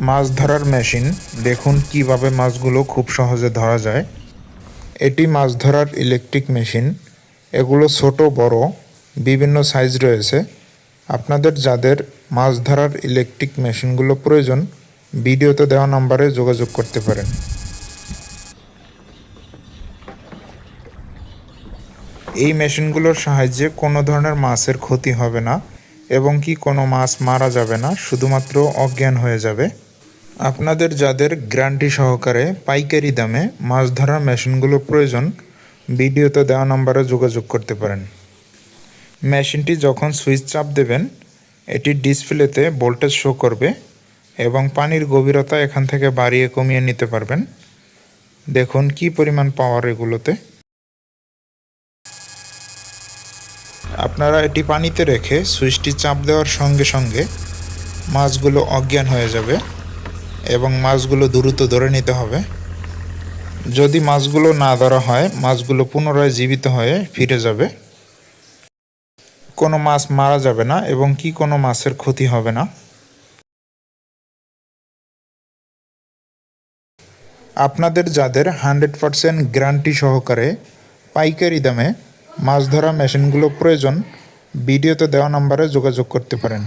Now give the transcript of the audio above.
মাছ ধরার মেশিন। দেখুন কিভাবে মাছগুলো খুব সহজে ধরা যায়। এটি মাছ ধরার ইলেকট্রিক মেশিন। এগুলো ছোট বড় বিভিন্ন সাইজ রয়েছে। আপনাদের যাদের মাছ ধরার ইলেকট্রিক মেশিনগুলো প্রয়োজন, ভিডিওতে দেওয়া নম্বরে যোগাযোগ করতে পারেন। এই মেশিনগুলোর সাহায্যে কোনো ধরনের মাছের ক্ষতি হবে না এবং কোনো মাছ মারা যাবে না, শুধুমাত্র অজ্ঞান হয়ে যাবে। আপনাদের যাদের গ্যারান্টি সহকারে পাইকারি দামে মাছ ধরার মেশিনগুলো প্রয়োজন, ভিডিওতে দেওয়া নম্বরে যোগাযোগ করতে পারেন। মেশিনটি যখন সুইচ চাপ দেবেন, এটি ডিসপ্লেতে ভোল্টেজ শো করবে এবং পানির গভীরতা এখান থেকে বাড়িয়ে কমিয়ে নিতে পারবেন। দেখুন কি পরিমাণ পাওয়ার এগুলোতে। আপনারা এটি পানিতে রেখে সুইচটি চাপ দেওয়ার সঙ্গে সঙ্গে মাছগুলো অজ্ঞান হয়ে যাবে এবং মাছগুলো দ্রুত ধরে নিতে হবে। যদি মাছগুলো না ধরা হয়, মাছগুলো পুনরায় জীবিত হয়ে ফিরে যাবে। কোনো মাছ মারা যাবে না এবং কোনো মাছের ক্ষতি হবে না। আপনাদের যাদের 100% গ্যারান্টি সহকারে পাইকারি দামে মাছ ধরা মেশিনগুলো প্রয়োজন, ভিডিওতে দেওয়া নম্বরে যোগাযোগ করতে পারেন।